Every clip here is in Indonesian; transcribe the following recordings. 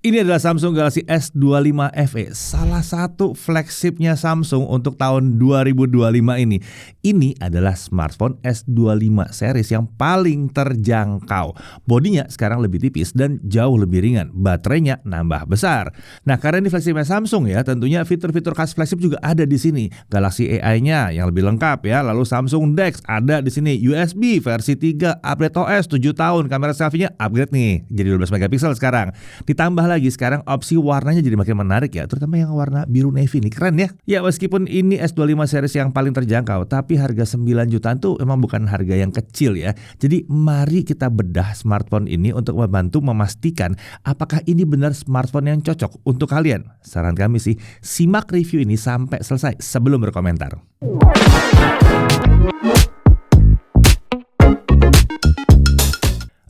Ini adalah Samsung Galaxy S25 FE, salah satu flagshipnya Samsung untuk tahun 2025 ini. Ini adalah smartphone S25 series yang paling terjangkau. Bodinya sekarang lebih tipis dan jauh lebih ringan. Baterainya nambah besar. Nah, karena ini flagshipnya Samsung ya, tentunya fitur-fitur khas flagship juga ada di sini. Galaxy AI-nya yang lebih lengkap ya. Lalu Samsung DeX ada di sini. USB versi 3, update OS 7 tahun. Kamera selfie-nya upgrade nih, jadi 12 megapiksel sekarang. Ditambah lagi sekarang opsi warnanya jadi makin menarik ya, terutama yang warna biru navy ini keren ya. Ya, meskipun ini S25 series yang paling terjangkau, tapi harga 9 jutaan tuh emang bukan harga yang kecil ya. Jadi mari kita bedah smartphone ini untuk membantu memastikan apakah ini benar smartphone yang cocok untuk kalian. Saran kami sih, simak review ini sampai selesai sebelum berkomentar.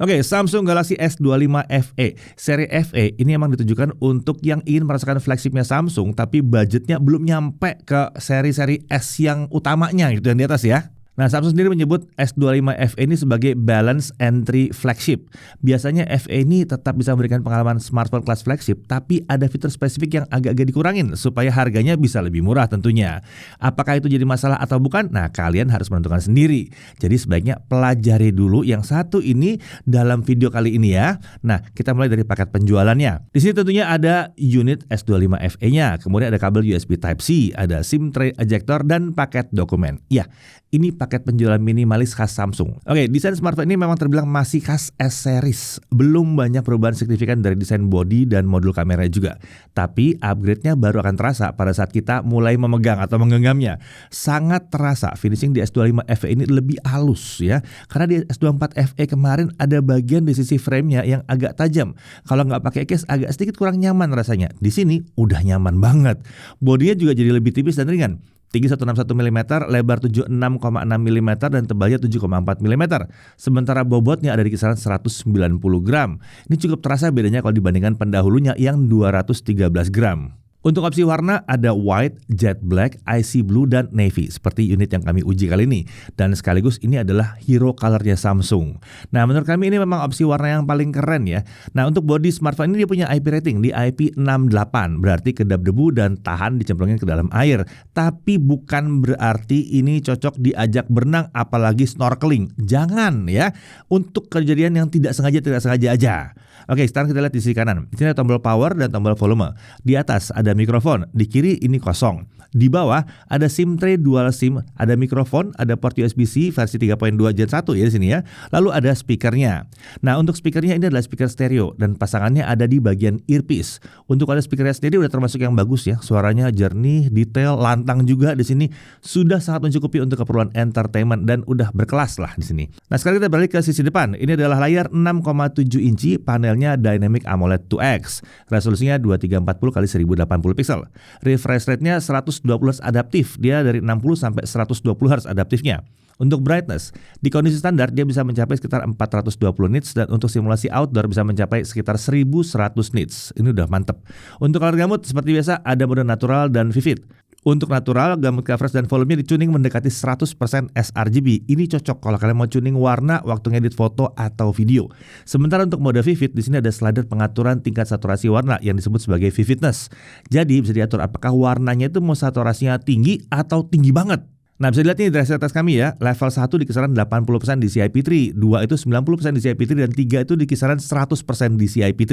Oke, Samsung Galaxy S25 FE. Seri FE ini emang ditujukan untuk yang ingin merasakan flagshipnya Samsung tapi budgetnya belum nyampe ke seri-seri S yang utamanya gitu yang di atas ya. Nah, Samsung sendiri menyebut S25 FE ini sebagai balance entry flagship. Biasanya FE ini tetap bisa memberikan pengalaman smartphone kelas flagship, tapi ada fitur spesifik yang agak-agak dikurangin supaya harganya bisa lebih murah tentunya. Apakah itu jadi masalah atau bukan? Nah, kalian harus menentukan sendiri. Jadi sebaiknya pelajari dulu yang satu ini dalam video kali ini ya. Nah, kita mulai dari paket penjualannya. Di sini tentunya ada unit S25 FE-nya, kemudian ada kabel USB Type-C, ada SIM tray ejector dan paket dokumen. Ya, ini paket penjualan minimalis khas Samsung. Oke, desain smartphone ini memang terbilang masih khas S-series. Belum banyak perubahan signifikan dari desain bodi dan modul kamera juga. Tapi upgrade-nya baru akan terasa pada saat kita mulai memegang atau menggenggamnya. Sangat terasa finishing di S25 FE ini lebih halus ya. Karena di S24 FE kemarin ada bagian di sisi frame-nya yang agak tajam. Kalau nggak pakai case agak sedikit kurang nyaman rasanya. Di sini udah nyaman banget. Bodinya juga jadi lebih tipis dan ringan. Tinggi 161 mm, lebar 76,6 mm, dan tebalnya 7,4 mm. Sementara bobotnya ada di kisaran 190 gram. Ini cukup terasa bedanya kalau dibandingkan pendahulunya yang 213 gram. Untuk opsi warna ada white, jet black, icy blue, dan navy seperti unit yang kami uji kali ini. Dan sekaligus ini adalah hero colornya Samsung. Nah, menurut kami ini memang opsi warna yang paling keren ya. Nah, untuk body smartphone ini dia punya IP rating di IP68, berarti kedap debu dan tahan dicemplungin ke dalam air. Tapi bukan berarti ini cocok diajak berenang apalagi snorkeling. Jangan ya, untuk kejadian yang tidak sengaja aja. Oke, sekarang kita lihat di sisi kanan. Di sini ada tombol power dan tombol volume. Di atas ada mikrofon, di kiri ini kosong. Di bawah ada SIM tray dual SIM, ada mikrofon, ada port USB-C versi 3.2 Gen 1 ya di sini ya. Lalu ada speakernya. Nah, untuk speakernya ini adalah speaker stereo dan pasangannya ada di bagian earpiece. Untuk ada speakernya sendiri udah termasuk yang bagus ya. Suaranya jernih, detail, lantang juga di sini. Sudah sangat mencukupi untuk keperluan entertainment dan udah berkelas lah di sini. Nah, sekarang kita balik ke sisi depan. Ini adalah layar 6,7 inci, panelnya Dynamic AMOLED 2X. Resolusinya 2340x1080 pixel. Refresh rate-nya 120 Hz adaptif. Dia dari 60 sampai 120 Hz adaptifnya. Untuk brightness, di kondisi standar dia bisa mencapai sekitar 420 nits dan untuk simulasi outdoor bisa mencapai sekitar 1100 nits. Ini udah mantep. Untuk color gamut seperti biasa ada mode natural dan vivid. Untuk natural, gamut coverage dan volumenya dituning mendekati 100% sRGB. Ini cocok kalau kalian mau tuning warna waktu ngedit foto atau video. Sementara untuk mode vivid, di sini ada slider pengaturan tingkat saturasi warna yang disebut sebagai vividness. Jadi bisa diatur apakah warnanya itu mau saturasinya tinggi atau tinggi banget. Nah, bisa dilihat nih dari hasil tes kami ya, level 1 di kisaran 80% di CIP3, 2 itu 90% di CIP3, dan 3 itu di kisaran 100% di CIP3.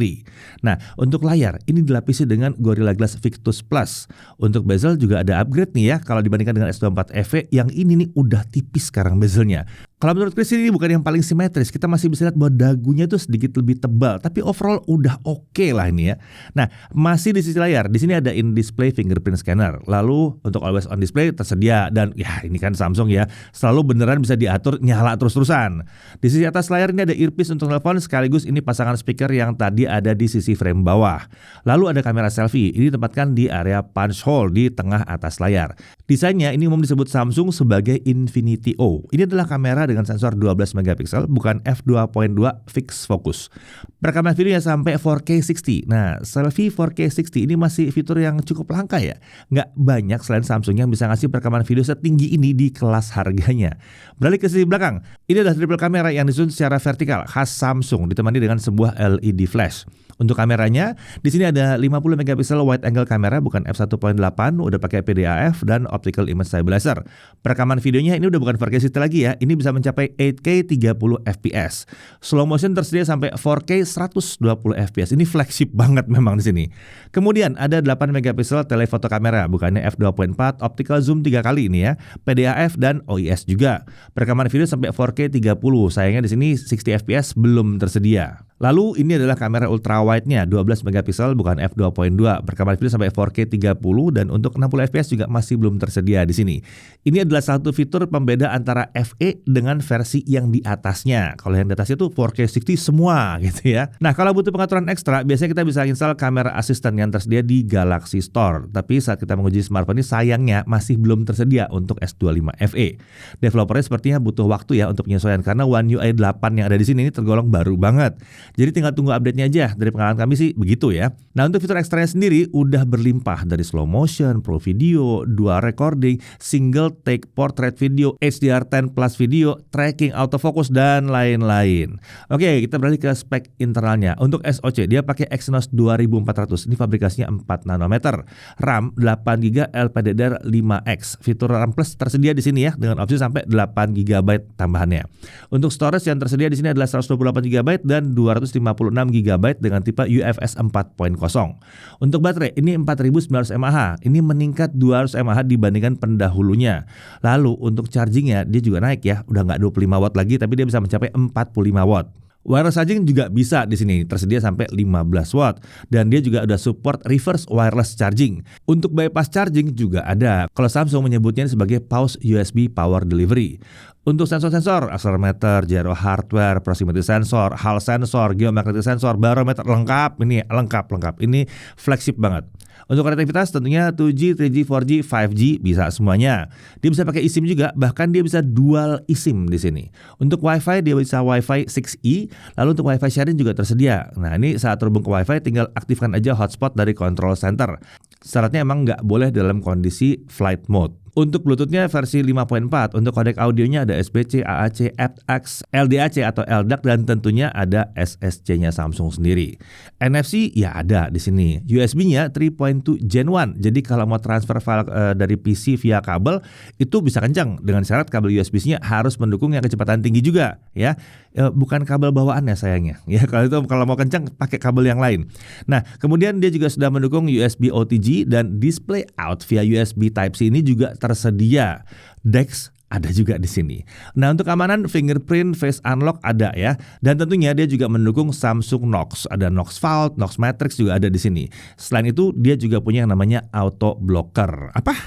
Nah, untuk layar, ini dilapisi dengan Gorilla Glass Victus Plus. Untuk bezel juga ada upgrade nih ya, kalau dibandingkan dengan S24 FE, yang ini nih udah tipis sekarang bezelnya. Kalau menurut Chris ini bukan yang paling simetris, kita masih bisa lihat bahwa dagunya itu sedikit lebih tebal, tapi overall udah oke lah ini ya. Nah, masih di sisi layar, di sini ada in-display fingerprint scanner. Lalu untuk always on display tersedia dan ya ini kan Samsung ya, selalu beneran bisa diatur nyala terus-terusan. Di sisi atas layar ini ada earpiece untuk telepon sekaligus ini pasangan speaker yang tadi ada di sisi frame bawah. Lalu ada kamera selfie, ini ditempatkan di area punch hole di tengah atas layar. Desainnya ini umum disebut Samsung sebagai Infinity O. Ini adalah kamera dengan sensor 12 megapiksel, bukan f2.2 fixed focus. Perekaman videonya sampai 4K 60. Nah, selfie 4K 60 ini masih fitur yang cukup langka ya. Nggak banyak selain Samsung yang bisa ngasih perekaman video setinggi ini di kelas harganya. Beralih ke sisi belakang, ini adalah triple kamera yang disusun secara vertikal khas Samsung ditemani dengan sebuah LED flash. Untuk kameranya, di sini ada 50 megapiksel wide angle kamera bukan f1.8, udah pakai PDAF dan optical image stabilizer. Perekaman videonya ini udah bukan 4K 60 lagi ya, ini bisa mencapai 8K 30 fps. Slow motion tersedia sampai 4K 120 fps. Ini flagship banget memang di sini. Kemudian ada 8 megapiksel telefoto kamera, bukannya f2.4, optical zoom 3 kali ini ya, PDAF dan OIS juga. Perekaman video sampai 4K 30. Sayangnya di sini 60 fps belum tersedia. Lalu ini adalah kamera ultra wide-nya 12 megapiksel bukan f2.2, perekaman video sampai 4K 30 dan untuk 60 fps juga masih belum tersedia di sini. Ini adalah satu fitur pembeda antara FE dengan versi yang di atasnya. Kalau yang di atasnya tuh 4K 60 semua gitu ya. Nah, kalau butuh pengaturan ekstra, biasanya kita bisa install kamera assistant yang tersedia di Galaxy Store. Tapi saat kita menguji smartphone ini sayangnya masih belum tersedia untuk S25 FE. Developernya sepertinya butuh waktu ya untuk penyesuaian karena One UI 8 yang ada di sini ini tergolong baru banget. Jadi tinggal tunggu update-nya aja. Dari pengalaman kami sih begitu ya. Nah, untuk fitur ekstranya sendiri udah berlimpah dari slow motion, pro video, dual recording, single take portrait video, HDR10 plus video, tracking autofocus dan lain-lain. Oke, kita beralih ke spek internalnya. Untuk SoC dia pakai Exynos 2400. Ini fabrikasinya 4 nanometer. RAM 8GB LPDDR5X. Fitur RAM Plus tersedia di sini ya dengan opsi sampai 8GB tambahannya. Untuk storage yang tersedia di sini adalah 128GB dan 256GB dengan tipe UFS 4.0. Untuk baterai ini 4900 mAh. Ini meningkat 200 mAh dibandingkan pendahulunya. Lalu untuk chargingnya dia juga naik ya, udah nggak 25 watt lagi tapi dia bisa mencapai 45 watt. Wireless charging juga bisa di sini, tersedia sampai 15 watt dan dia juga ada support reverse wireless charging. Untuk bypass charging juga ada. Kalau Samsung menyebutnya sebagai pause USB power delivery. Untuk sensor-sensor, accelerometer, gyro hardware, proximity sensor, hall sensor, geomagnetic sensor, barometer lengkap. Ini lengkap. Ini flagship banget. Untuk konektivitas tentunya 2G, 3G, 4G, 5G bisa semuanya. Dia bisa pakai eSIM juga, bahkan dia bisa dual eSIM di sini. Untuk WiFi dia bisa WiFi 6E, lalu untuk WiFi sharing juga tersedia. Nah, ini saat terhubung ke WiFi tinggal aktifkan aja hotspot dari control center. Syaratnya emang nggak boleh dalam kondisi flight mode. Untuk Bluetooth-nya versi 5.4, untuk kodek audionya ada SBC, AAC, aptX, LDAC atau LDAC dan tentunya ada SSC-nya Samsung sendiri. NFC ya ada di sini. USB-nya 3.2 Gen 1. Jadi kalau mau transfer file dari PC via kabel itu bisa kencang dengan syarat kabel USB-nya harus mendukung yang kecepatan tinggi juga ya. Bukan kabel bawaan ya sayangnya. Ya kalau mau kencang pakai kabel yang lain. Nah, kemudian dia juga sudah mendukung USB OTG dan display out via USB Type-C ini juga tersedia. DeX ada juga di sini. Nah, untuk keamanan fingerprint face unlock ada ya. Dan tentunya dia juga mendukung Samsung Knox. Ada Knox Vault, Knox Matrix juga ada di sini. Selain itu dia juga punya yang namanya auto blocker. Apa?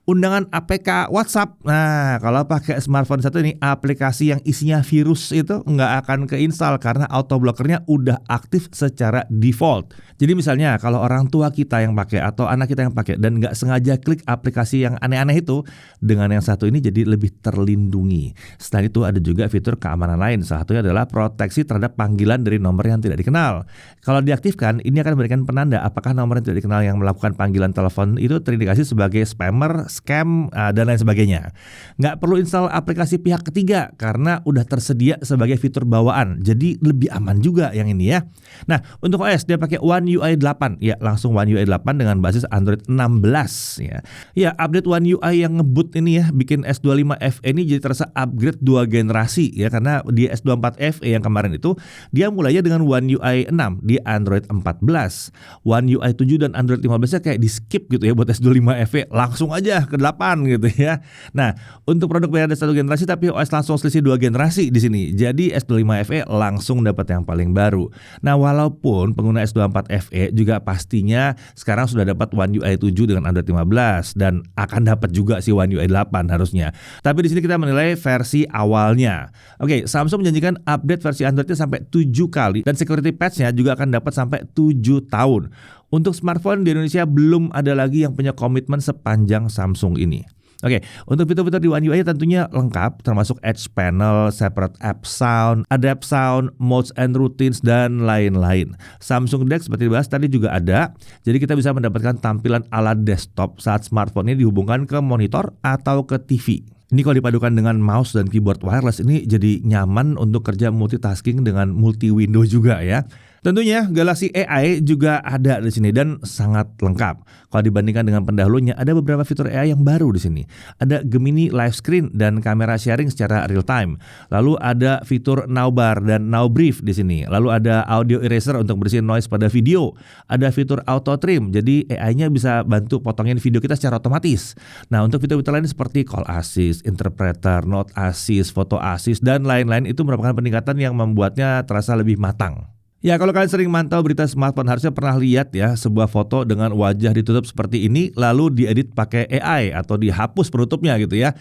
Undangan APK WhatsApp. Nah, kalau pakai smartphone satu ini aplikasi yang isinya virus itu nggak akan keinstall karena auto blockernya udah aktif secara default. Jadi misalnya kalau orang tua kita yang pakai atau anak kita yang pakai dan nggak sengaja klik aplikasi yang aneh-aneh itu, dengan yang satu ini jadi lebih terlindungi. Selain itu ada juga fitur keamanan lain. Salah satunya adalah proteksi terhadap panggilan dari nomor yang tidak dikenal. Kalau diaktifkan, ini akan memberikan penanda apakah nomor yang tidak dikenal yang melakukan panggilan telepon itu terindikasi sebagai spammer, scam, dan lain sebagainya. Nggak perlu install aplikasi pihak ketiga karena udah tersedia sebagai fitur bawaan. Jadi lebih aman juga yang ini ya. Nah, untuk OS dia pakai One UI 8. Ya, langsung One UI 8 dengan basis Android 16 ya. Ya, update One UI yang ngebut ini ya bikin S25 FE ini jadi terasa upgrade 2 generasi ya, karena di S24 FE yang kemarin itu dia mulainya dengan One UI 6 di Android 14. One UI 7 dan Android 15-nya kayak di skip gitu ya buat S25 FE, langsung aja ke 8 gitu ya. Nah, untuk produk beda 1 generasi tapi OS langsung selisih 2 generasi di sini. Jadi S25 FE langsung dapat yang paling baru. Nah, walaupun pengguna S24 FE juga pastinya sekarang sudah dapat One UI 7 dengan Android 15 dan akan dapat juga si One UI 8 harusnya. Tapi di sini kita menilai versi awalnya. Oke, Samsung menjanjikan update versi Androidnya sampai 7 kali dan security patch-nya juga akan dapat sampai 7 tahun. Untuk smartphone di Indonesia belum ada lagi yang punya komitmen sepanjang Samsung ini. Oke, untuk fitur-fitur di One UI tentunya lengkap, termasuk Edge Panel, Separate App Sound, Adapt Sound, Modes and Routines, dan lain-lain. Samsung DeX seperti dibahas tadi juga ada, jadi kita bisa mendapatkan tampilan ala desktop saat smartphone ini dihubungkan ke monitor atau ke TV. Ini kalau dipadukan dengan mouse dan keyboard wireless ini jadi nyaman untuk kerja multitasking dengan multi window juga ya. Tentunya Galaxy AI juga ada di sini dan sangat lengkap. Kalau dibandingkan dengan pendahulunya, ada beberapa fitur AI yang baru di sini. Ada Gemini Live Screen dan kamera sharing secara real time. Lalu ada fitur Now Bar dan Now Brief di sini. Lalu ada audio eraser untuk bersihin noise pada video. Ada fitur Auto Trim, jadi AI-nya bisa bantu potongin video kita secara otomatis. Nah, untuk fitur-fitur lain seperti Call Assist, Interpreter, Note Assist, Photo Assist, dan lain-lain itu merupakan peningkatan yang membuatnya terasa lebih matang. Ya, kalau kalian sering mantau berita smartphone harusnya pernah lihat ya sebuah foto dengan wajah ditutup seperti ini lalu diedit pakai AI atau dihapus penutupnya gitu ya.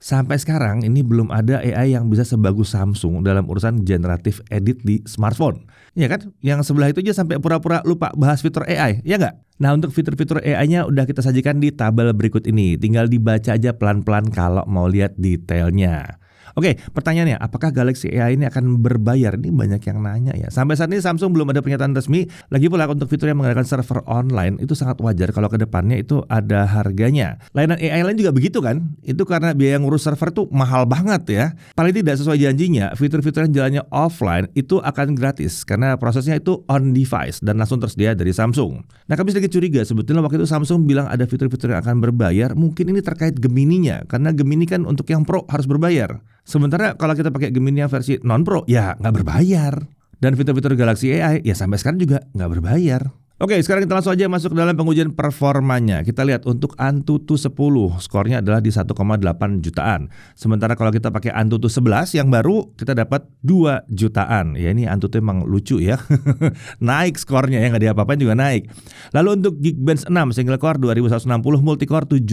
Sampai sekarang ini belum ada AI yang bisa sebagus Samsung dalam urusan generative edit di smartphone. Ya kan? Yang sebelah itu aja sampai pura-pura lupa bahas fitur AI, ya nggak? Nah, untuk fitur-fitur AI-nya udah kita sajikan di tabel berikut ini. Tinggal dibaca aja pelan-pelan kalau mau lihat detailnya. Oke, pertanyaannya, apakah Galaxy AI ini akan berbayar? Ini banyak yang nanya ya. Sampai saat ini Samsung belum ada pernyataan resmi. Lagi pula untuk fitur yang menggunakan server online itu sangat wajar kalau ke depannya itu ada harganya. Layanan AI lain juga begitu kan? Itu karena biaya ngurus server tuh mahal banget ya. Paling tidak sesuai janjinya, fitur-fitur yang jalannya offline itu akan gratis karena prosesnya itu on device dan langsung tersedia dari Samsung. Nah, kami sedikit curiga sebetulnya waktu itu Samsung bilang ada fitur-fitur yang akan berbayar. Mungkin ini terkait Gemini-nya karena Gemini kan untuk yang Pro harus berbayar. Sementara kalau kita pakai Gemini yang versi non-Pro, ya nggak berbayar. Dan fitur-fitur Galaxy AI, ya sampai sekarang juga nggak berbayar. Oke, sekarang kita langsung aja masuk ke dalam pengujian performanya. Kita lihat untuk Antutu 10, skornya adalah di 1,8 jutaan. Sementara kalau kita pakai Antutu 11 yang baru, kita dapat 2 jutaan. Ya ini Antutu emang lucu ya. Naik skornya ya, nggak diapa-apain juga naik. Lalu untuk Geekbench 6, single core 2160, multicore 7066.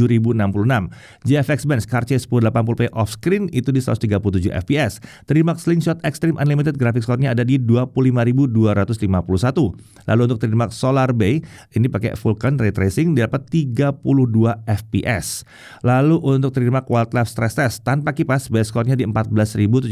GFX Bench Cartier 1080p off-screen itu di 137 fps. Trimax Slingshot Extreme Unlimited graphics skornya ada di 25.251. Lalu untuk Trimax Solar Bay ini pakai Vulkan Ray Tracing dapat 32 fps. Lalu untuk Trimax Wildlife Stress Test tanpa kipas base score-nya di 14.739.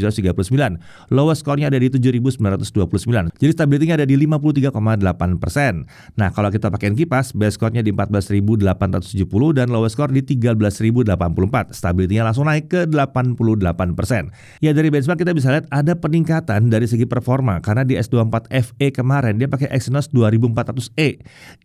Lowest score-nya ada di 7.929. Jadi stability-nya ada di 53,8%. Nah, kalau kita pakai kipas base score-nya di 14.870 dan lowest score di 13.084. Stability-nya langsung naik ke 88%. Ya, dari benchmark kita bisa lihat ada peningkatan dari segi performa karena di S24 FE kemarin dia pakai Exynos 2400E.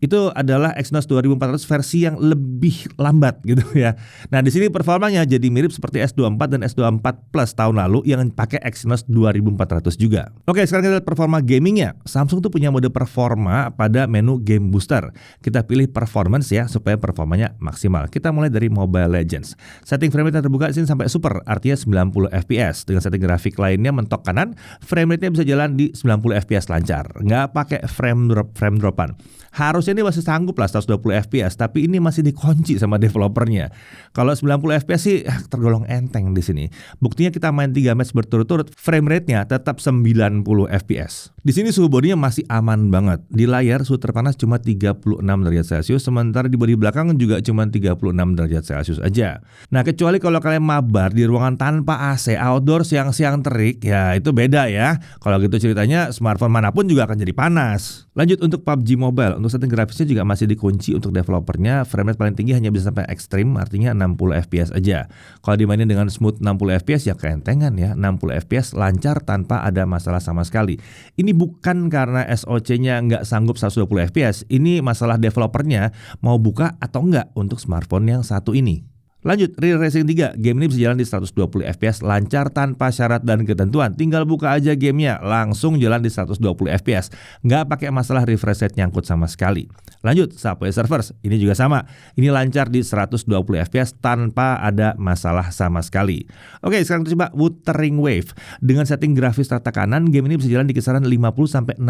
Itu adalah Exynos 2400 versi yang lebih lambat gitu ya. Nah, di sini performanya jadi mirip seperti S24 dan S24 Plus tahun lalu yang pakai Exynos 2400 juga. Oke, sekarang kita lihat performa gamingnya. Samsung tuh punya mode performa pada menu Game Booster. Kita pilih performance ya supaya performanya maksimal. Kita mulai dari Mobile Legends. Setting frame rate terbuka sini sampai super, artinya 90 fps. Dengan setting grafik lainnya mentok kanan, frame rate-nya bisa jalan di 90 fps lancar. Nggak pakai frame dropan. Harusnya ini masih sanggup lah 120 fps, tapi ini masih dikunci sama developernya. Kalau 90 fps sih tergolong enteng di sini. Buktinya kita main 3 match berturut-turut, frame rate-nya tetap 90 fps. Di sini suhu bodinya masih aman banget. Di layar suhu terpanas cuma 36 derajat Celcius, sementara di bodi belakang juga cuma 36 derajat Celcius aja. Nah, kecuali kalau kalian mabar di ruangan tanpa AC, outdoor siang-siang terik, ya itu beda ya. Kalau gitu ceritanya smartphone manapun juga akan jadi panas. Lanjut untuk PUBG Mobile, untuk setting grafisnya juga masih dikunci untuk developernya. Frame rate paling tinggi hanya bisa sampai ekstrim, artinya 60 fps aja. Kalau dimainin dengan smooth 60 fps ya keentengan ya, 60 fps lancar tanpa ada masalah sama sekali. Ini bukan karena SoC-nya nggak sanggup 120 fps, ini masalah developernya mau buka atau nggak untuk smartphone yang satu ini. Lanjut, Real Racing 3, game ini bisa jalan di 120 fps lancar tanpa syarat dan ketentuan. Tinggal buka aja gamenya, langsung jalan di 120 fps. Nggak pakai masalah refresh rate nyangkut sama sekali. Lanjut, Subway Surfers, ini juga sama. Ini lancar di 120 fps tanpa ada masalah sama sekali. Oke, sekarang kita coba Wuthering Wave. Dengan setting grafis rata kanan, game ini bisa jalan di kisaran 50-60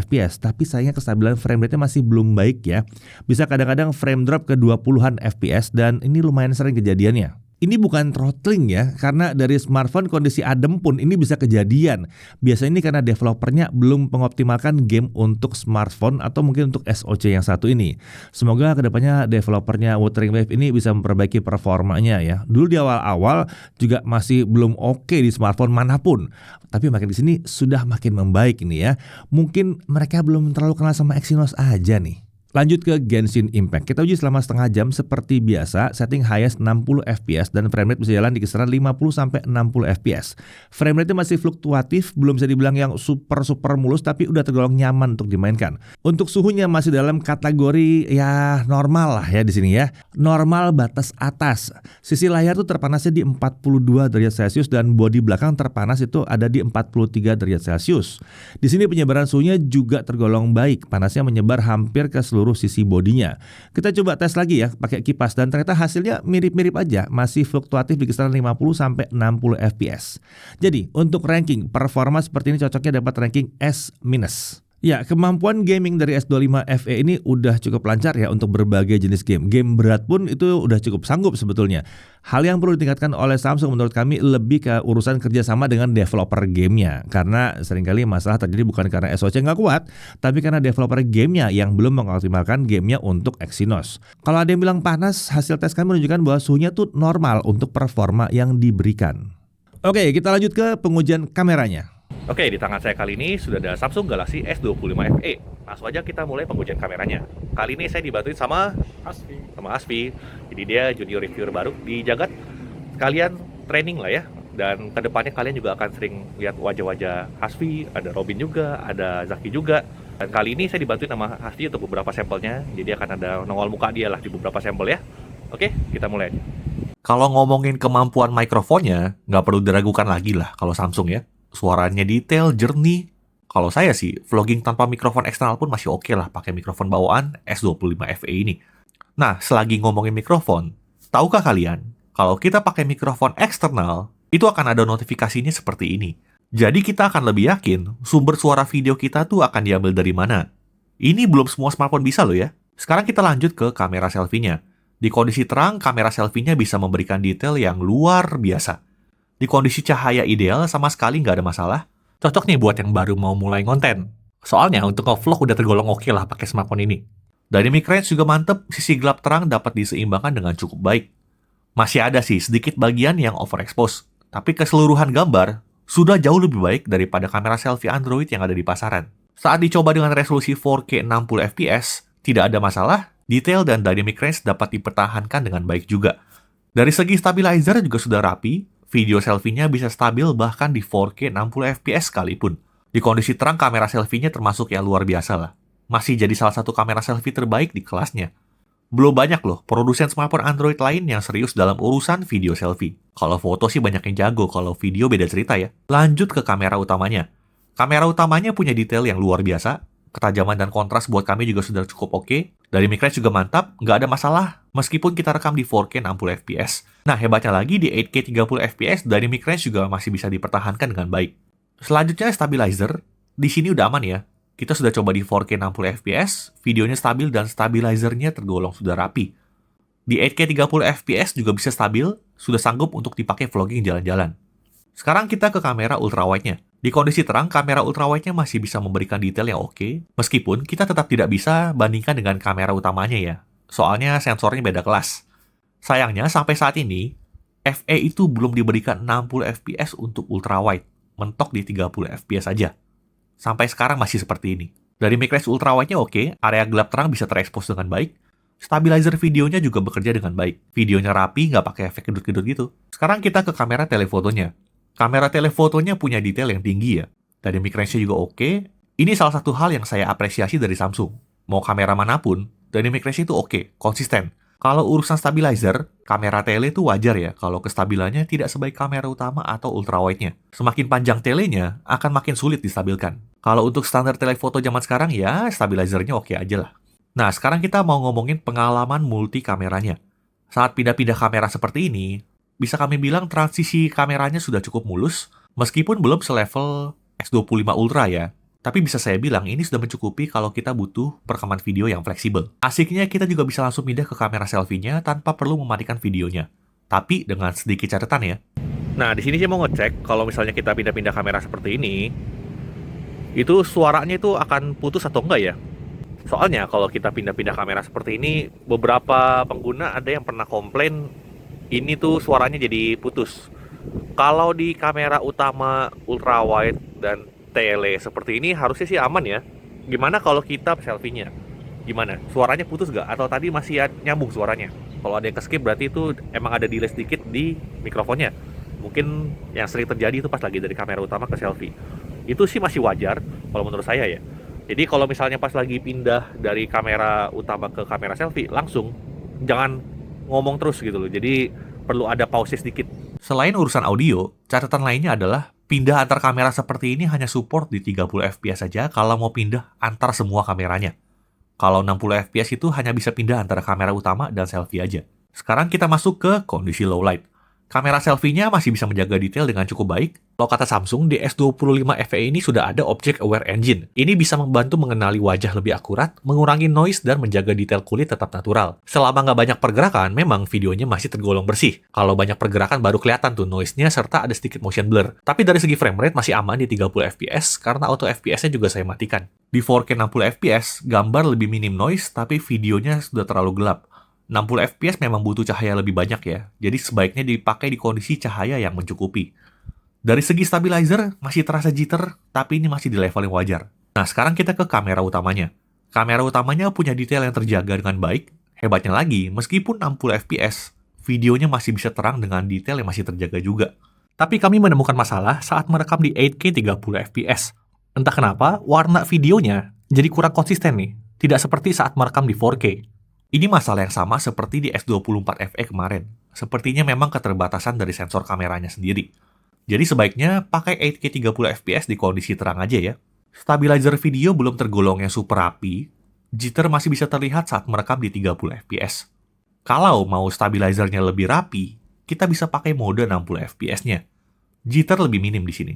fps. Tapi sayangnya kestabilan frame rate-nya masih belum baik ya. Bisa kadang-kadang frame drop ke 20-an fps dan ini lumayan sering kejadiannya. Ini bukan throttling ya, karena dari smartphone kondisi adem pun ini bisa kejadian. Biasanya ini karena developernya belum mengoptimalkan game untuk smartphone atau mungkin untuk SoC yang satu ini. Semoga kedepannya developernya Wuthering Waves ini bisa memperbaiki performanya ya. Dulu di awal-awal juga masih belum oke di smartphone manapun. Tapi makin di sini sudah makin membaik ini ya. Mungkin mereka belum terlalu kenal sama Exynos aja nih. Lanjut ke Genshin Impact. Kita uji selama setengah jam seperti biasa, setting highest 60 fps dan frame rate bisa jalan di kisaran 50 sampai 60 fps. Frame rate masih fluktuatif, belum bisa dibilang yang super mulus tapi udah tergolong nyaman untuk dimainkan. Untuk suhunya masih dalam kategori ya normal lah ya di sini ya. Normal batas atas. Sisi layar tuh terpanasnya di 42 derajat Celcius dan bodi belakang terpanas itu ada di 43 derajat Celcius. Di sini penyebaran suhunya juga tergolong baik. Panasnya menyebar hampir ke seluruh sisi bodinya. Kita coba tes lagi ya pakai kipas dan ternyata hasilnya mirip-mirip aja, masih fluktuatif di kisaran 50 sampai 60 fps. Jadi, untuk ranking performa seperti ini cocoknya dapat ranking S-. Ya, kemampuan gaming dari S25 FE ini udah cukup lancar ya untuk berbagai jenis game. Game berat pun itu udah cukup sanggup sebetulnya. Hal yang perlu ditingkatkan oleh Samsung menurut kami lebih ke urusan kerjasama dengan developer gamenya. Karena seringkali masalah terjadi bukan karena SoC nggak kuat, tapi karena developer gamenya yang belum mengoptimalkan gamenya untuk Exynos. Kalau ada yang bilang panas, hasil tes kami menunjukkan bahwa suhunya tuh normal untuk performa yang diberikan. Oke, kita lanjut ke pengujian kameranya. Oke, di tangan saya kali ini sudah ada Samsung Galaxy S25 FE. Langsung aja kita mulai pengujian kameranya. Kali ini saya dibantuin sama Asfi. Jadi dia junior reviewer baru di Jagat. Kalian training lah ya. Dan kedepannya kalian juga akan sering lihat wajah-wajah Asfi. Ada Robin juga, ada Zaki juga. Dan kali ini saya dibantuin sama Asfi untuk beberapa sampelnya. Jadi akan ada nongol muka dia lah di beberapa sampel ya. Oke, kita mulai aja. Kalau ngomongin kemampuan mikrofonnya, nggak perlu diragukan lagi lah kalau Samsung ya. Suaranya detail, jernih. Kalau saya sih, vlogging tanpa mikrofon eksternal pun masih oke lah pakai mikrofon bawaan S25 FE ini. Nah, selagi ngomongin mikrofon, tahukah kalian, kalau kita pakai mikrofon eksternal, itu akan ada notifikasinya seperti ini. Jadi kita akan lebih yakin sumber suara video kita tuh akan diambil dari mana. Ini belum semua smartphone bisa loh ya. Sekarang kita lanjut ke kamera selfie-nya. Di kondisi terang, kamera selfie-nya bisa memberikan detail yang luar biasa. Di kondisi cahaya ideal sama sekali nggak ada masalah. Cocok nih buat yang baru mau mulai konten. Soalnya untuk nge-vlog udah tergolong oke lah pakai smartphone ini. Dynamic range juga mantep, sisi gelap terang dapat diseimbangkan dengan cukup baik. Masih ada sih sedikit bagian yang overexpose, tapi keseluruhan gambar sudah jauh lebih baik daripada kamera selfie Android yang ada di pasaran. Saat dicoba dengan resolusi 4K 60 fps, tidak ada masalah, detail dan dynamic range dapat dipertahankan dengan baik juga. Dari segi stabilizer juga sudah rapi, video selfie-nya bisa stabil bahkan di 4K 60 fps sekalipun. Di kondisi terang, kamera selfie-nya termasuk yang luar biasa lah. Masih jadi salah satu kamera selfie terbaik di kelasnya. Belum banyak loh produsen smartphone Android lain yang serius dalam urusan video selfie. Kalau foto sih banyak yang jago, kalau video beda cerita ya. Lanjut ke kamera utamanya. Kamera utamanya punya detail yang luar biasa. Ketajaman dan kontras buat kami juga sudah cukup oke. Dari mic range juga mantap, nggak ada masalah meskipun kita rekam di 4K 60 fps. Nah, hebatnya lagi di 8K 30 fps dari mic range juga masih bisa dipertahankan dengan baik. Selanjutnya stabilizer, di sini udah aman ya. Kita sudah coba di 4K 60 fps, videonya stabil dan stabilizernya tergolong sudah rapi. Di 8K 30 fps juga bisa stabil, sudah sanggup untuk dipakai vlogging jalan-jalan. Sekarang kita ke kamera ultrawide-nya. Di kondisi terang, kamera ultrawide-nya masih bisa memberikan detail yang oke, meskipun kita tetap tidak bisa bandingkan dengan kamera utamanya ya. Soalnya sensornya beda kelas. Sayangnya sampai saat ini, FE itu belum diberikan 60 fps untuk ultrawide, mentok di 30 fps saja. Sampai sekarang masih seperti ini. Dari mic range ultrawide-nya oke, area gelap terang bisa terekspos dengan baik, stabilizer videonya juga bekerja dengan baik. Videonya rapi, nggak pakai efek gedut-gedut gitu. Sekarang kita ke kamera telefotonya. Kamera telefotonya punya detail yang tinggi ya. Dari mic range-nya juga oke. Ini salah satu hal yang saya apresiasi dari Samsung. Mau kamera manapun, dari mic range itu oke, konsisten. Kalau urusan stabilizer, kamera tele itu wajar ya kalau kestabilannya tidak sebaik kamera utama atau ultrawide-nya. Semakin panjang telenya, akan makin sulit distabilkan. Kalau untuk standar telefoto zaman sekarang ya, stabilizernya oke aja lah. Nah, sekarang kita mau ngomongin pengalaman multi kameranya. Saat pindah-pindah kamera seperti ini, bisa kami bilang transisi kameranya sudah cukup mulus, meskipun belum selevel S25 Ultra ya. Tapi bisa saya bilang ini sudah mencukupi kalau kita butuh perekaman video yang fleksibel. Asiknya kita juga bisa langsung pindah ke kamera selfie-nya tanpa perlu mematikan videonya. Tapi dengan sedikit catatan ya. Nah, di sini saya mau ngecek kalau misalnya kita pindah-pindah kamera seperti ini, itu suaranya itu akan putus atau enggak ya? Soalnya kalau kita pindah-pindah kamera seperti ini, beberapa pengguna ada yang pernah komplain ini tuh suaranya jadi putus. Kalau di kamera utama ultrawide dan tele seperti ini harusnya sih aman ya. Gimana kalau kita selfie-nya? Gimana? Suaranya putus nggak? Atau tadi masih nyambung suaranya? Kalau ada yang ke-skip berarti itu emang ada delay sedikit di mikrofonnya. Mungkin yang sering terjadi itu pas lagi dari kamera utama ke selfie. Itu sih masih wajar kalau menurut saya ya. Jadi kalau misalnya pas lagi pindah dari kamera utama ke kamera selfie, langsung jangan ngomong terus gitu loh. Jadi perlu ada pause sedikit. Selain urusan audio, catatan lainnya adalah pindah antar kamera seperti ini hanya support di 30 fps saja kalau mau pindah antar semua kameranya. Kalau 60 fps itu hanya bisa pindah antara kamera utama dan selfie aja. Sekarang kita masuk ke kondisi low light. Kamera selfie-nya masih bisa menjaga detail dengan cukup baik. Kalau kata Samsung, di S25 FE ini sudah ada Object Aware Engine. Ini bisa membantu mengenali wajah lebih akurat, mengurangi noise, dan menjaga detail kulit tetap natural. Selama nggak banyak pergerakan, memang videonya masih tergolong bersih. Kalau banyak pergerakan baru kelihatan tuh noise-nya serta ada sedikit motion blur. Tapi dari segi frame rate masih aman di 30 fps karena auto FPS-nya juga saya matikan. Di 4K 60 fps, gambar lebih minim noise, tapi videonya sudah terlalu gelap. 60 fps memang butuh cahaya lebih banyak ya, jadi sebaiknya dipakai di kondisi cahaya yang mencukupi. Dari segi stabilizer, masih terasa jitter, tapi ini masih di level yang wajar. Nah, sekarang kita ke kamera utamanya. Kamera utamanya punya detail yang terjaga dengan baik. Hebatnya lagi, meskipun 60 fps, videonya masih bisa terang dengan detail yang masih terjaga juga. Tapi kami menemukan masalah saat merekam di 8K 30 fps. Entah kenapa, warna videonya jadi kurang konsisten nih, tidak seperti saat merekam di 4K. Ini masalah yang sama seperti di S24 FE kemarin. Sepertinya memang keterbatasan dari sensor kameranya sendiri. Jadi sebaiknya pakai 8K 30 fps di kondisi terang aja ya. Stabilizer video belum tergolong yang super rapi, jitter masih bisa terlihat saat merekam di 30 fps. Kalau mau stabilizernya lebih rapi, kita bisa pakai mode 60 fps-nya. Jitter lebih minim di sini.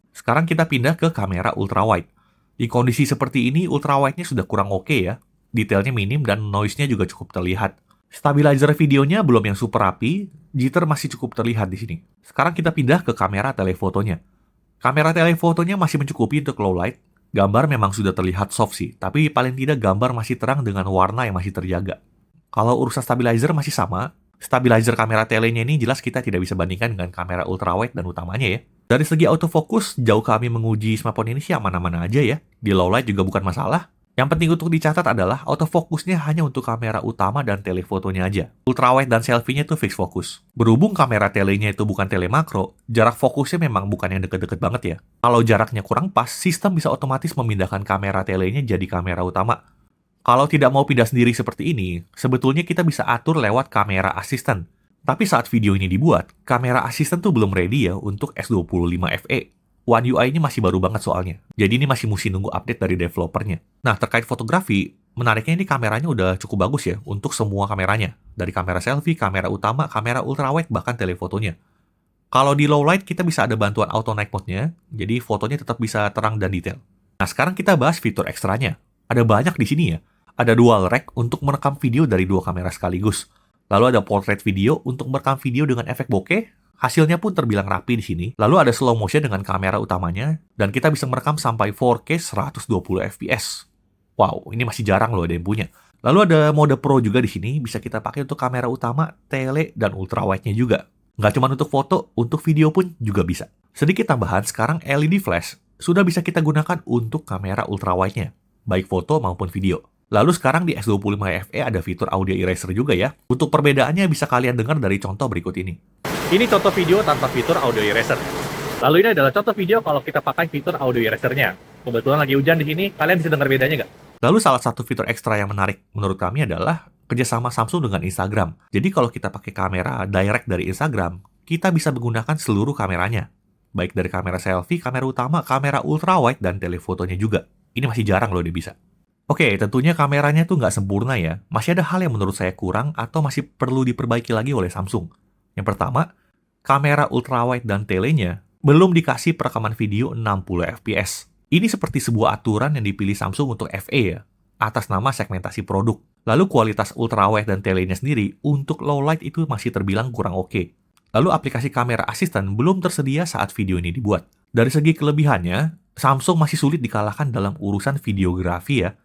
Sekarang kita pindah ke kamera ultrawide. Di kondisi seperti ini, ultrawide-nya sudah kurang oke ya. Detailnya minim dan noise-nya juga cukup terlihat. Stabilizer videonya belum yang super rapi, jitter masih cukup terlihat di sini. Sekarang kita pindah ke kamera telefotonya. Kamera telefotonya masih mencukupi untuk low light. Gambar memang sudah terlihat soft sih, tapi paling tidak gambar masih terang dengan warna yang masih terjaga. Kalau urusan stabilizer masih sama, stabilizer kamera telenya ini jelas kita tidak bisa bandingkan dengan kamera ultrawide dan utamanya ya. Dari segi autofocus, jauh kami menguji smartphone ini sih aman-aman aja ya. Di low light juga bukan masalah. Yang penting untuk dicatat adalah autofokusnya hanya untuk kamera utama dan telefotonya aja. Ultrawide dan selfie-nya itu fix fokus. Berhubung kamera telenya itu bukan tele makro, jarak fokusnya memang bukan yang deket-deket banget ya. Kalau jaraknya kurang pas, sistem bisa otomatis memindahkan kamera telenya jadi kamera utama. Kalau tidak mau pindah sendiri seperti ini, sebetulnya kita bisa atur lewat kamera assistant. Tapi saat video ini dibuat, kamera assistant tuh belum ready ya untuk S25 FE. One UI ini masih baru banget soalnya. Jadi ini masih mesti nunggu update dari developernya. Nah, terkait fotografi, menariknya ini kameranya udah cukup bagus ya untuk semua kameranya. Dari kamera selfie, kamera utama, kamera ultrawide, bahkan telefotonya. Kalau di low light, kita bisa ada bantuan auto night mode-nya, jadi fotonya tetap bisa terang dan detail. Nah, sekarang kita bahas fitur ekstranya. Ada banyak di sini ya. Ada dual rack untuk merekam video dari dua kamera sekaligus. Lalu ada portrait video untuk merekam video dengan efek bokeh. Hasilnya pun terbilang rapi di sini. Lalu ada slow motion dengan kamera utamanya, dan kita bisa merekam sampai 4K 120 fps. Wow, ini masih jarang loh ada yang punya. Lalu ada mode Pro juga di sini, bisa kita pakai untuk kamera utama, tele, dan ultrawide-nya juga. Nggak cuma untuk foto, untuk video pun juga bisa. Sedikit tambahan, sekarang LED flash sudah bisa kita gunakan untuk kamera ultrawide-nya, baik foto maupun video. Lalu sekarang di S25 FE ada fitur audio eraser juga ya. Untuk perbedaannya bisa kalian dengar dari contoh berikut ini. Ini contoh video tanpa fitur audio eraser. Lalu ini adalah contoh video kalau kita pakai fitur audio erasernya. Kebetulan lagi hujan di sini, kalian bisa dengar bedanya nggak? Lalu salah satu fitur ekstra yang menarik menurut kami adalah kerjasama Samsung dengan Instagram. Jadi kalau kita pakai kamera direct dari Instagram, kita bisa menggunakan seluruh kameranya. Baik dari kamera selfie, kamera utama, kamera ultrawide, dan telefotonya juga. Ini masih jarang loh dia bisa. Oke, tentunya kameranya tuh nggak sempurna ya. Masih ada hal yang menurut saya kurang atau masih perlu diperbaiki lagi oleh Samsung. Yang pertama, kamera ultrawide dan telenya belum dikasih perekaman video 60 fps. Ini seperti sebuah aturan yang dipilih Samsung untuk FE ya, atas nama segmentasi produk. Lalu kualitas ultrawide dan telenya sendiri untuk low light itu masih terbilang kurang oke. Lalu aplikasi kamera asisten belum tersedia saat video ini dibuat. Dari segi kelebihannya, Samsung masih sulit dikalahkan dalam urusan videografi ya,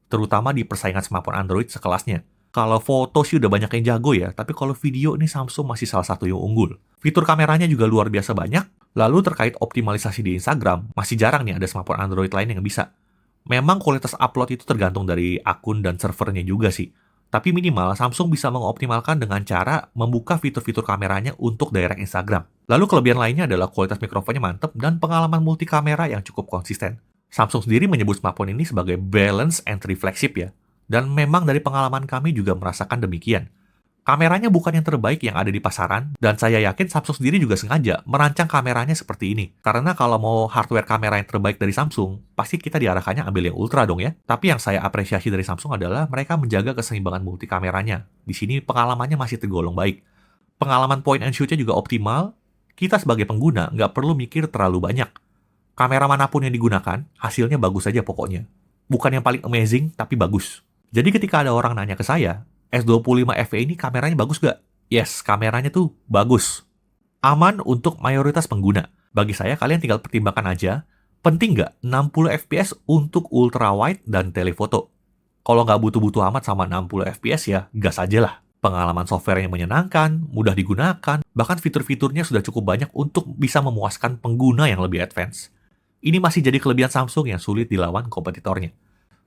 terutama di persaingan smartphone Android sekelasnya. Kalau foto sih udah banyak yang jago ya, tapi kalau video ini Samsung masih salah satu yang unggul. Fitur kameranya juga luar biasa banyak, lalu terkait optimalisasi di Instagram, masih jarang nih ada smartphone Android lain yang bisa. Memang kualitas upload itu tergantung dari akun dan servernya juga sih. Tapi minimal Samsung bisa mengoptimalkan dengan cara membuka fitur-fitur kameranya untuk direct Instagram. Lalu kelebihan lainnya adalah kualitas mikrofonnya mantep dan pengalaman multi kamera yang cukup konsisten. Samsung sendiri menyebut smartphone ini sebagai balance entry flagship ya. Dan memang dari pengalaman kami juga merasakan demikian. Kameranya bukan yang terbaik yang ada di pasaran, dan saya yakin Samsung sendiri juga sengaja merancang kameranya seperti ini. Karena kalau mau hardware kamera yang terbaik dari Samsung, pasti kita diarahkannya ambil yang ultra dong ya. Tapi yang saya apresiasi dari Samsung adalah mereka menjaga keseimbangan multi kameranya. Di sini pengalamannya masih tergolong baik. Pengalaman point and shoot-nya juga optimal. Kita sebagai pengguna nggak perlu mikir terlalu banyak. Kamera manapun yang digunakan, hasilnya bagus aja pokoknya. Bukan yang paling amazing, tapi bagus. Jadi ketika ada orang nanya ke saya, S25 FE ini kameranya bagus gak? Yes, kameranya tuh bagus. Aman untuk mayoritas pengguna. Bagi saya, kalian tinggal pertimbangkan aja, penting gak 60 fps untuk ultra wide dan telefoto? Kalau nggak butuh-butuh amat sama 60 fps ya, gas aja lah. Pengalaman software yang menyenangkan, mudah digunakan, bahkan fitur-fiturnya sudah cukup banyak untuk bisa memuaskan pengguna yang lebih advance. Ini masih jadi kelebihan Samsung yang sulit dilawan kompetitornya.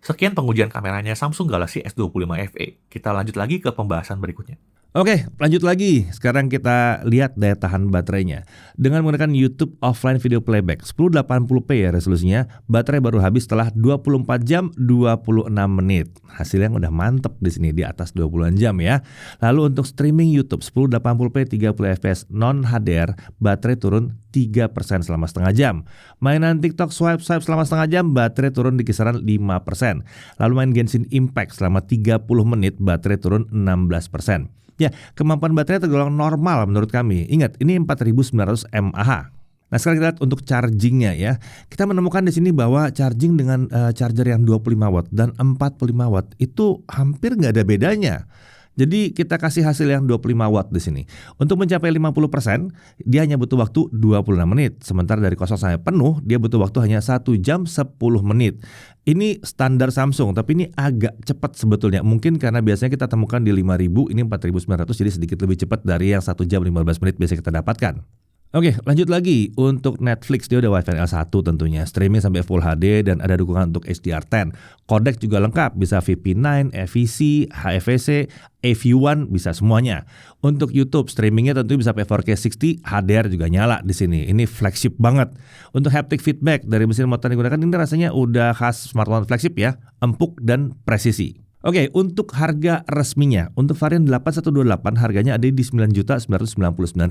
Sekian pengujian kameranya Samsung Galaxy S25 FE. Kita lanjut lagi ke pembahasan berikutnya. Oke, lanjut lagi. Sekarang kita lihat daya tahan baterainya. Dengan menggunakan YouTube Offline Video Playback 1080p ya resolusinya, baterai baru habis setelah 24 jam 26 menit. Hasilnya udah mantep di sini di atas 20-an jam ya. Lalu untuk streaming YouTube 1080p 30fps non HDR, baterai turun 3% selama setengah jam. Mainan TikTok swipe selama setengah jam, baterai turun di kisaran 5%. Lalu main Genshin Impact selama 30 menit, baterai turun 16%. Ya, kemampuan baterai tergolong normal menurut kami. Ingat, ini 4900 mAh. Nah, sekarang kita lihat untuk chargingnya ya. Kita menemukan di sini bahwa charging dengan charger yang 25 watt dan 45 watt itu hampir nggak ada bedanya. Jadi kita kasih hasil yang 25 watt di sini. Untuk mencapai 50%, dia hanya butuh waktu 26 menit. Sementara dari kosong sampai penuh, dia butuh waktu hanya 1 jam 10 menit. Ini standar Samsung, tapi ini agak cepat sebetulnya. Mungkin karena biasanya kita temukan di 5000, ini 4900, jadi sedikit lebih cepat dari yang 1 jam 15 menit biasa kita dapatkan. Oke, lanjut lagi. Untuk Netflix dia udah Wi-Fi L1 tentunya, streaming sampai Full HD dan ada dukungan untuk HDR10. Kodek juga lengkap, bisa VP9, FVC, HEVC, AV1 bisa semuanya. Untuk YouTube streamingnya tentu bisa 4K 60, HDR juga nyala di sini. Ini flagship banget. Untuk haptic feedback dari mesin motor yang digunakan ini rasanya udah khas smartphone flagship ya, empuk dan presisi. Oke, untuk harga resminya, untuk varian 8128 harganya ada di 9.999.000.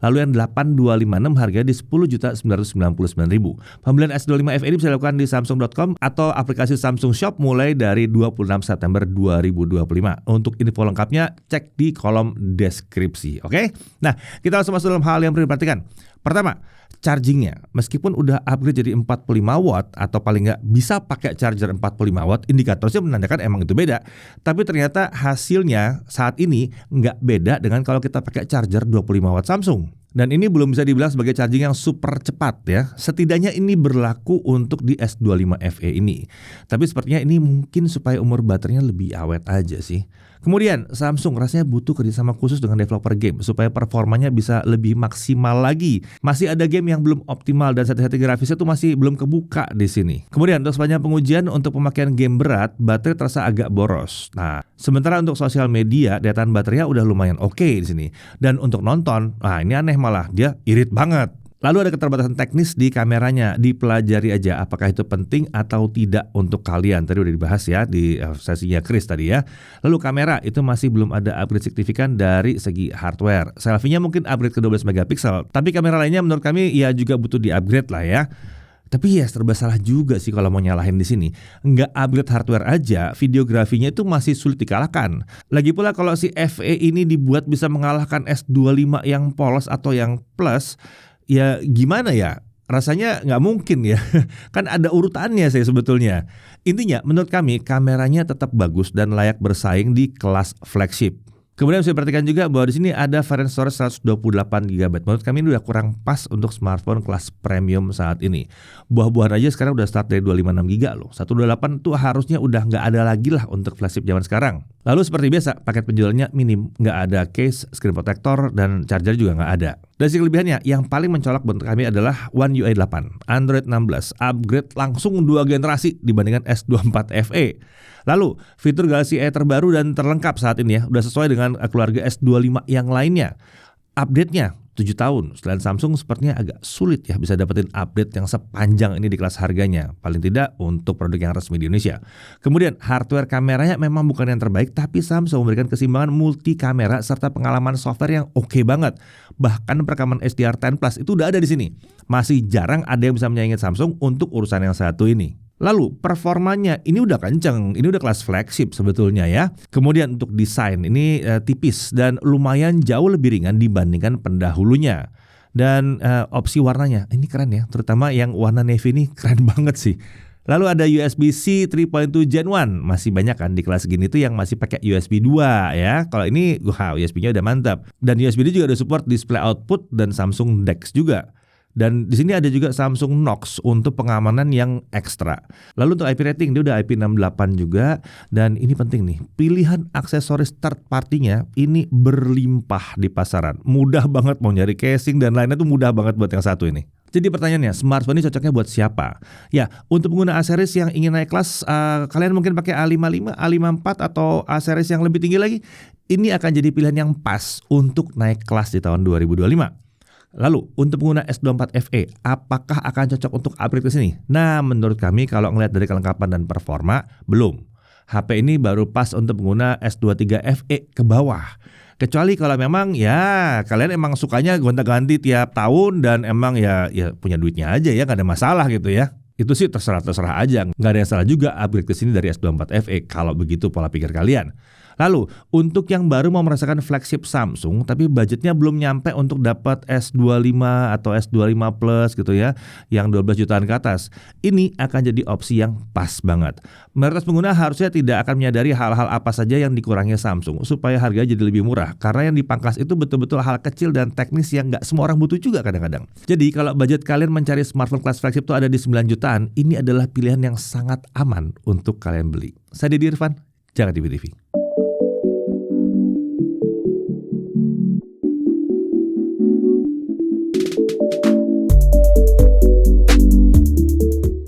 Lalu yang 8256 harganya di 10.999.000. Pembelian S25 FE ini bisa dilakukan di samsung.com atau aplikasi Samsung Shop mulai dari 26 September 2025. Untuk info lengkapnya cek di kolom deskripsi. Oke? Nah, kita langsung masuk dalam hal yang perlu diperhatikan. Pertama, chargingnya, meskipun udah upgrade jadi 45 watt atau paling nggak bisa pakai charger 45 watt, indikatornya menandakan emang itu beda. Tapi ternyata hasilnya saat ini nggak beda dengan kalau kita pakai charger 25 watt Samsung. Dan ini belum bisa dibilang sebagai charging yang super cepat ya. Setidaknya ini berlaku untuk di S25 FE ini. Tapi sepertinya ini mungkin supaya umur baterainya lebih awet aja sih. Kemudian Samsung rasanya butuh kerjasama khusus dengan developer game supaya performanya bisa lebih maksimal lagi. Masih ada game yang belum optimal dan setting grafisnya tuh masih belum kebuka di sini. Kemudian untuk sepanjang pengujian untuk pemakaian game berat, baterai terasa agak boros. Nah, sementara untuk sosial media, daya tahan baterainya udah lumayan oke di sini. Dan untuk nonton, nah ini aneh malah, dia irit banget. Lalu ada keterbatasan teknis di kameranya, dipelajari aja apakah itu penting atau tidak untuk kalian. Tadi udah dibahas ya di sesinya Chris tadi ya. Lalu kamera itu masih belum ada upgrade signifikan dari segi hardware. Selfie-nya mungkin upgrade ke 12 megapiksel, tapi kamera lainnya menurut kami ya juga butuh di-upgrade lah ya. Tapi ya serba salah juga sih kalau mau nyalahin di sini. Nggak upgrade hardware aja, videografinya itu masih sulit dikalahkan. Lagi pula kalau si FE ini dibuat bisa mengalahkan S25 yang polos atau yang plus, ya gimana ya? Rasanya nggak mungkin ya. Kan ada urutannya sih sebetulnya. Intinya, menurut kami kameranya tetap bagus dan layak bersaing di kelas flagship. Kemudian bisa diperhatikan juga bahwa di sini ada varian storage 128GB. Menurut kami ini udah kurang pas untuk smartphone kelas premium saat ini. Buah-buahan aja sekarang udah start dari 256GB loh. 128 tuh harusnya udah nggak ada lagi lah untuk flagship zaman sekarang. Lalu seperti biasa, paket penjualannya minim, nggak ada case, screen protector, dan charger juga nggak ada. Dari sisi kelebihannya, yang paling mencolok buat kami adalah One UI 8, Android 16, upgrade langsung 2 generasi dibandingkan S24 FE. Lalu, fitur Galaxy E terbaru dan terlengkap saat ini ya, udah sesuai dengan keluarga S25 yang lainnya. Update-nya 7 tahun. Selain Samsung sepertinya agak sulit ya bisa dapetin update yang sepanjang ini di kelas harganya. Paling tidak untuk produk yang resmi di Indonesia. Kemudian hardware kameranya memang bukan yang terbaik, tapi Samsung memberikan keseimbangan multi kamera serta pengalaman software yang oke banget. Bahkan perekaman HDR10 Plus itu udah ada di sini. Masih jarang ada yang bisa menyaingi Samsung untuk urusan yang satu ini. Lalu performanya ini udah kenceng, ini udah kelas flagship sebetulnya ya. Kemudian untuk desain ini tipis dan lumayan jauh lebih ringan dibandingkan pendahulunya. Dan opsi warnanya ini keren ya, terutama yang warna navy ini keren banget sih. Lalu ada USB-C 3.2 Gen 1, masih banyak kan di kelas gini tuh yang masih pakai USB 2 ya. Kalau ini USB-nya udah mantap. Dan USB juga ada support display output dan Samsung DeX juga. Dan di sini ada juga Samsung Knox untuk pengamanan yang ekstra. Lalu untuk IP rating dia udah IP68 juga. Dan ini penting nih, pilihan aksesoris third party-nya ini berlimpah di pasaran. Mudah banget mau nyari casing dan lainnya tuh mudah banget buat yang satu ini. Jadi pertanyaannya, smartphone ini cocoknya buat siapa? Ya, untuk pengguna A-series yang ingin naik kelas, kalian mungkin pakai A55, A54 atau A-series yang lebih tinggi lagi. Ini akan jadi pilihan yang pas untuk naik kelas di tahun 2025. Lalu untuk pengguna S24 FE, apakah akan cocok untuk upgrade ke sini? Nah, menurut kami kalau ngelihat dari kelengkapan dan performa, belum. HP ini baru pas untuk pengguna S23 FE ke bawah. Kecuali kalau memang ya kalian emang sukanya gonta-ganti tiap tahun dan emang ya punya duitnya aja ya, nggak ada masalah gitu ya. Itu sih terserah aja, nggak ada yang salah juga upgrade ke sini dari S24 FE kalau begitu pola pikir kalian. Lalu untuk yang baru mau merasakan flagship Samsung tapi budgetnya belum nyampe untuk dapat S25 atau S25 Plus gitu ya, yang 12 jutaan ke atas, ini akan jadi opsi yang pas banget. Mayoritas pengguna harusnya tidak akan menyadari hal-hal apa saja yang dikurangi Samsung supaya harganya jadi lebih murah, karena yang dipangkas itu betul-betul hal kecil dan teknis yang nggak semua orang butuh juga kadang-kadang. Jadi kalau budget kalian mencari smartphone kelas flagship itu ada di 9 jutaan, ini adalah pilihan yang sangat aman untuk kalian beli. Saya Deddy Irfan, jangan TV.